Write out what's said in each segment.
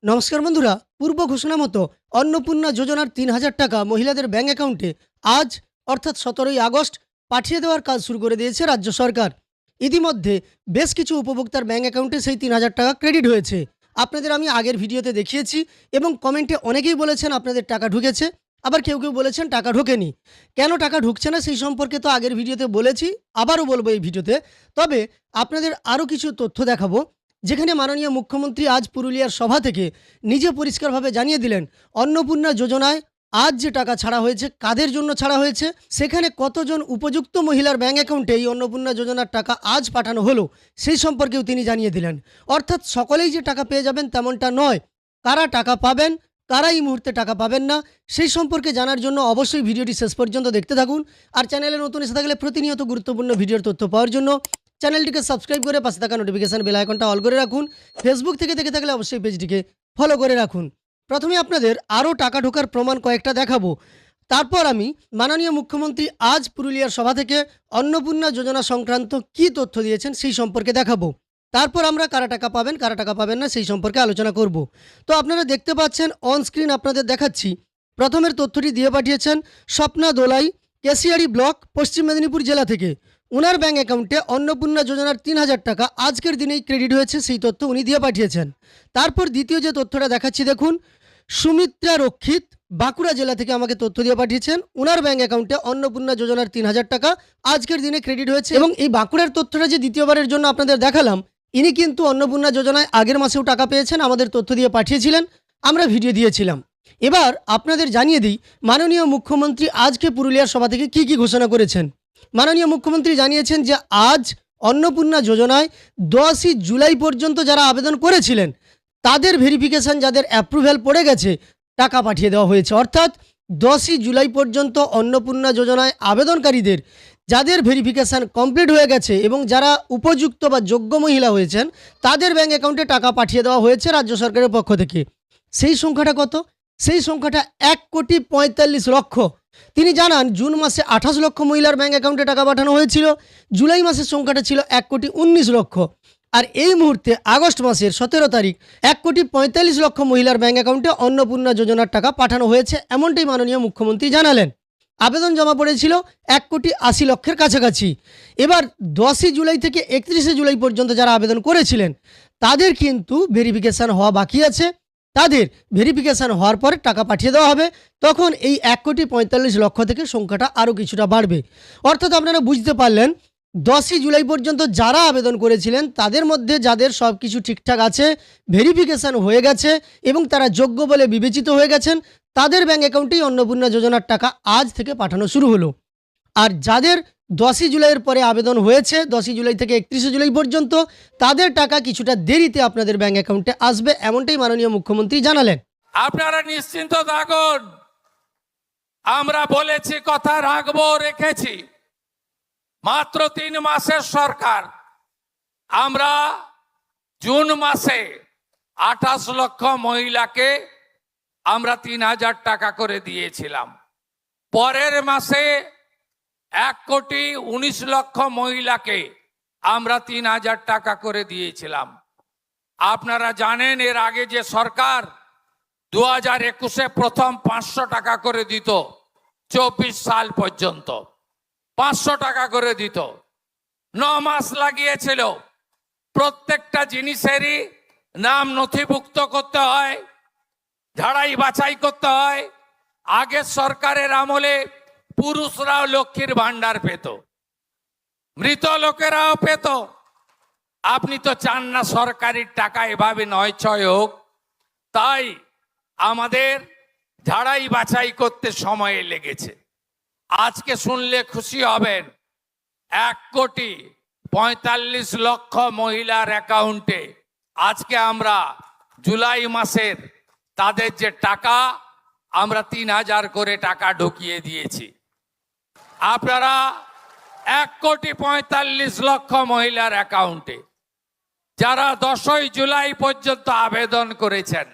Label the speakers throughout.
Speaker 1: নমস্কার বন্ধুরা, পূর্ব ঘোষণা মতো অন্নপূর্ণা যোজনার ৩,০০০ টাকা মহিলাদের ব্যাংক অ্যাকাউন্টে আজ অর্থাৎ ১৭ই আগস্ট পাঠিয়ে দেওয়ার কাজ শুরু করে দিয়েছে রাজ্য সরকার। ইতিমধ্যে বেশ কিছু উপভোক্তার ব্যাংক অ্যাকাউন্টে সেই ৩,০০০ টাকা ক্রেডিট হয়েছে। আপনাদের আমি আগের ভিডিওতে দেখিয়েছি এবং কমেন্টে অনেকেই বলেছেন আপনাদের টাকা ঢুকেছে, আবার কেউ কেউ বলেছেন টাকা ঢোকেনি। কেন টাকা ঢুকছে না সেই সম্পর্কে তো আগের ভিডিওতে বলেছি, আবারও বলবো এই ভিডিওতে। তবে আপনাদের আরও কিছু তথ্য দেখাবো, যেখানে মাননীয় মুখ্যমন্ত্রী আজ পুরুলিয়ার সভা থেকে নিজে পরিষ্কারভাবে জানিয়ে দিলেন অন্নপূর্ণা যোজনায় আজ যে টাকা ছাড়া হয়েছে, কাদের জন্য ছাড়া হয়েছে, সেখানে কতজন উপযুক্ত মহিলার ব্যাংক অ্যাকাউন্টে এই অন্নপূর্ণা যোজনার টাকা আজ পাঠানো হলো সেই সম্পর্কেও তিনি জানিয়ে দিলেন। অর্থাৎ সকলেই যে টাকা পেয়ে যাবেন তেমনটা নয়। কারা টাকা পাবেন, কারা এই মুহূর্তে টাকা পাবেন না, সেই সম্পর্কে জানার জন্য অবশ্যই ভিডিওটি শেষ পর্যন্ত দেখতে থাকুন। আর চ্যানেলে নতুন এসে থাকলে প্রতিনিয়ত গুরুত্বপূর্ণ ভিডিওর তথ্য পাওয়ার জন্য চ্যানেলটিকে সাবস্ক্রাইব করে পাশে থাকা নোটিফিকেশন বেল আইকনটা অল করে রাখুন। ফেসবুক থেকে দেখে থাকলে অবশ্যই পেজটিকে ফলো করে রাখুন। প্রথমে আপনাদের আরও টাকা ঢোকার প্রমাণ কয়েকটা দেখাবো। তারপর আমি মাননীয় মুখ্যমন্ত্রী আজ পুরুলিয়ার সভা থেকে অন্নপূর্ণা যোজনা সংক্রান্ত কী তথ্য দিয়েছেন সেই সম্পর্কে দেখাবো। তারপর আমরা কারা টাকা পাবেন, কারা টাকা পাবেন না সেই সম্পর্কে আলোচনা করব। তো আপনারা দেখতে পাচ্ছেন অন স্ক্রিন আপনাদের দেখাচ্ছি। প্রথমের তথ্যটি দিয়ে পাঠিয়েছেন স্বপ্না দোলাই, কেশিয়ারি ব্লক, পশ্চিম মেদিনীপুর জেলা থেকে। ওনার ব্যাঙ্ক অ্যাকাউন্টে অন্নপূর্ণা যোজনার ৩,০০০ টাকা আজকের দিনেই ক্রেডিট হয়েছে, সেই তথ্য উনি দিয়ে পাঠিয়েছেন। তারপর দ্বিতীয় যে তথ্যটা দেখাচ্ছি দেখুন, সুমিত্রা রক্ষিত বাঁকুড়া জেলা থেকে আমাকে তথ্য দিয়ে পাঠিয়েছেন। ওনার ব্যাঙ্ক অ্যাকাউন্টে অন্নপূর্ণা যোজনার ৩,০০০ টাকা আজকের দিনে ক্রেডিট হয়েছে। এবং এই বাঁকুড়ার তথ্যটা যে দ্বিতীয়বারের জন্য আপনাদের দেখালাম, ইনি কিন্তু অন্নপূর্ণা যোজনায় আগের মাসেও টাকা পেয়েছেন, আমাদের তথ্য দিয়ে পাঠিয়েছিলেন, আমরা ভিডিও দিয়েছিলাম। এবার আপনাদের জানিয়ে দিই মাননীয় মুখ্যমন্ত্রী আজকে পুরুলিয়ার সভা থেকে কি কি ঘোষণা করেছেন। মাননীয় মুখ্যমন্ত্রী জানিয়েছেন যে আজ অন্নপূর্ণা যোজনায় ১০ই জুলাই পর্যন্ত যারা আবেদন করেছিলেন তাদের ভেরিফিকেশান, যাদের অ্যাপ্রুভ্যাল পড়ে গেছে, টাকা পাঠিয়ে দেওয়া হয়েছে। অর্থাৎ ১০ই জুলাই পর্যন্ত অন্নপূর্ণা যোজনায় আবেদনকারীদের যাদের ভেরিফিকেশান কমপ্লিট হয়ে গেছে এবং যারা উপযুক্ত বা যোগ্য মহিলা হয়েছেন তাদের ব্যাঙ্ক অ্যাকাউন্টে টাকা পাঠিয়ে দেওয়া হয়েছে রাজ্য সরকারের পক্ষ থেকে। সেই সংখ্যাটা কত? সেই সংখ্যাটা ১,৪৫,০০,০০০। তিনি জানান জুন মাসে ২৮ লক্ষ মহিলার ব্যাঙ্ক অ্যাকাউন্টে টাকা পাঠানো হয়েছিল, জুলাই মাসের সংখ্যাটা ছিল ১,১৯,০০,০০০। আর এই মুহূর্তে আগস্ট মাসের ১৭ তারিখ ১,৪৫,০০,০০০ মহিলার ব্যাঙ্ক অ্যাকাউন্টে অন্নপূর্ণা যোজনার টাকা পাঠানো হয়েছে, এমনটাই মাননীয় মুখ্যমন্ত্রী জানালেন। আবেদন জমা পড়েছিল ১,৮০,০০,০০০ কাছাকাছি। এবার ১০ই জুলাই থেকে ৩১শে জুলাই পর্যন্ত যারা আবেদন করেছিলেন তাদের কিন্তু ভেরিফিকেশান হওয়া বাকি আছে। তাদের ভেরিফিকেশান হওয়ার পরে টাকা পাঠিয়ে দেওয়া হবে। তখন এই ১,৪৫,০০,০০০ থেকে সংখ্যাটা আরও কিছুটা বাড়বে। অর্থাৎ আপনারা বুঝতে পারলেন ১০ই জুলাই পর্যন্ত যারা আবেদন করেছিলেন তাদের মধ্যে যাদের সব কিছু ঠিকঠাক আছে, ভেরিফিকেশান হয়ে গেছে এবং তারা যোগ্য বলে বিবেচিত হয়ে গেছেন, তাদের ব্যাঙ্ক অ্যাকাউন্টেই অন্নপূর্ণা যোজনার টাকা আজ থেকে পাঠানো শুরু হলো। আর যাদের ১০ই জুলাইয়ের পরে আবেদন হয়েছে, ১০ই জুলাই থেকে ৩১শে জুলাই পর্যন্ত, তাদের টাকা কিছুটা দেরিতে আপনাদের ব্যাঙ্ক অ্যাকাউন্টে আসবে, এমনটাই মাননীয় মুখ্যমন্ত্রী জানালেন।
Speaker 2: আপনারা নিশ্চিন্ত থাকুন, আমরা বলেছি কথা রাখবো, রেখেছি। মাত্র ৩ মাসের সরকার, আমরা জুন মাসে ২৮ লক্ষ মহিলাকে আমরা ৩,০০০ টাকা করে দিয়েছিলাম। পরের মাসে ১,১৯,০০,০০০ মহিলাকে আমরা ৩,০০০ টাকা করে দিয়েছিলাম। আপনারা জানেন এর আগে যে সরকার ২০২১-এ প্রথম ৫০০ টাকা করে দিত, ২৪ সাল পর্যন্ত ৫০০ টাকা করে দিত। ৯ মাস লাগিয়েছিল। প্রত্যেকটা জিনিসেরই নাম নথিভুক্ত করতে হয়, ঝাড়াই বাছাই করতে হয়। আগের সরকারের আমলে পুরুষরাও লক্ষ্মীর ভান্ডার পেত, মৃত লোকেরাও পেত। আপনি তো চান না সরকারি টাকা এভাবে নয় ছয় হোক, তাই আমাদের ঝাড়াই বাছাই করতে সময় লেগেছে। আজকে শুনলে খুশি হবেন, ১,৪৫,০০,০০০ মহিলার অ্যাকাউন্টে আজকে আমরা জুলাই মাসের তাদের যে টাকা, আমরা ৩,০০০ করে টাকা ঢুকিয়ে দিয়েছি। আপনারা ১,৪৫,০০,০০০ মহিলার অ্যাকাউন্টে যারা ১০ই জুলাই পর্যন্ত আবেদন করেছেন,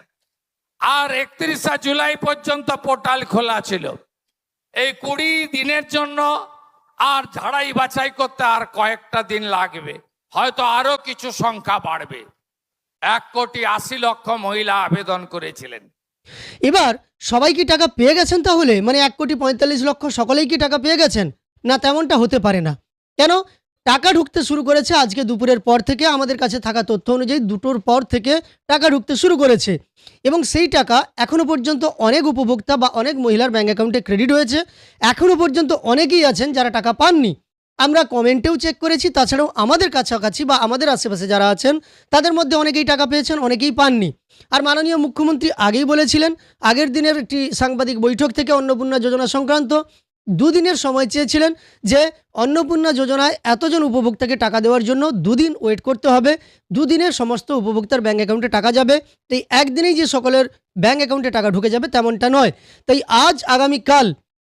Speaker 2: আর ৩১শে জুলাই পর্যন্ত পোর্টাল খোলা ছিল, এই ২০ দিনের জন্য আর ঝাড়াই বাছাই করতে আর কয়েকটা দিন লাগবে, হয়তো আরো কিছু সংখ্যা বাড়বে। 1,80,00,000 মহিলা আবেদন করেছিলেন।
Speaker 1: এবার সবাই কি টাকা পেয়ে গেছেন তাহলে? মানে 1,45,00,000 সকলেই কি টাকা পেয়ে গেছেন? না, তেমনটা হতে পারে না। কেন? টাকা ঢুকতে শুরু করেছে আজকে দুপুরের পর থেকে, আমাদের কাছে থাকা তথ্য অনুযায়ী 2টোর পর থেকে টাকা ঢুকতে শুরু করেছে এবং সেই টাকা এখনও পর্যন্ত অনেক উপভোক্তা বা অনেক মহিলার ব্যাঙ্ক অ্যাকাউন্টে ক্রেডিট হয়েছে। এখনও পর্যন্ত অনেকেই আছেন যারা টাকা পাননি। আমরা কমেন্টেও চেক করেছি, তাছাড়াও আমাদের কাছাকাছি বা আমাদের আশেপাশে যারা আছেন তাদের মধ্যে অনেকেই টাকা পেয়েছেন, অনেকেই পাননি। আর মাননীয় মুখ্যমন্ত্রী আগেই বলেছিলেন, আগের দিনের একটি সাংবাদিক বৈঠক থেকে অন্নপূর্ণা যোজনা সংক্রান্ত দুদিনের সময় চেয়েছিলেন যে অন্নপূর্ণা যোজনায় এতজন উপভোক্তাকে টাকা দেওয়ার জন্য দুদিন ওয়েট করতে হবে, দুদিনে সমস্ত উপভোক্তার ব্যাঙ্ক অ্যাকাউন্টে টাকা যাবে। তাই একদিনেই যে সকলের ব্যাঙ্ক অ্যাকাউন্টে টাকা ঢুকে যাবে তেমনটা নয়। তাই আজ আগামীকাল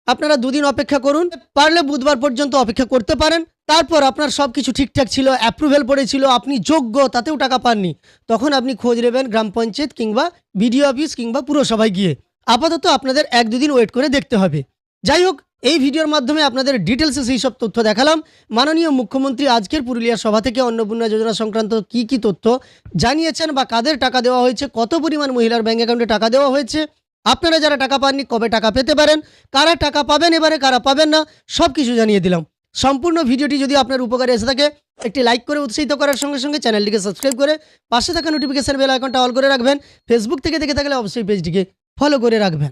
Speaker 1: আপনারা দুদিন অপেক্ষা করুন, পারলে বুধবার পর্যন্ত অপেক্ষা করতে পারেন। তারপর আপনার সব কিছু ঠিকঠাক ছিল, অ্যাপ্রুভেল পড়েছিল, আপনি যোগ্য, তাতেও টাকা পাননি, তখন আপনি খোঁজ নেবেন গ্রাম পঞ্চায়েত কিংবা বিডিও অফিস কিংবা পুরসভায় গিয়ে। আপাতত আপনাদের 1-2 দিন ওয়েট করে দেখতে হবে। যাই হোক, এই ভিডিওর মাধ্যমে আপনাদের ডিটেলসে সেই সব তথ্য দেখালাম। মাননীয় মুখ্যমন্ত্রী আজকের পুরুলিয়া সভা থেকে অন্নপূর্ণা যোজনা সংক্রান্ত কি তথ্য জানিয়েছেন বা কাদের টাকা দেওয়া হয়েছে, কত পরিমাণ মহিলার ব্যাঙ্ক অ্যাকাউন্টে টাকা দেওয়া হয়েছে, আপনারা যারা টাকা পাননি কবে টাকা পেতে পারেন, কারা টাকা পাবেন এবারে, কারা পাবেন না, সব কিছু জানিয়ে দিলাম। সম্পূর্ণ ভিডিওটি যদি আপনার উপকারে এসে থাকে একটি লাইক করে উৎসাহিত করার সঙ্গে সঙ্গে চ্যানেলটিকে সাবস্ক্রাইব করে পাশে থাকা নোটিফিকেশন বেল আইকনটা অল করে রাখবেন। ফেসবুক থেকে দেখে থাকলে অবশ্যই পেজটিকে ফলো করে রাখবেন।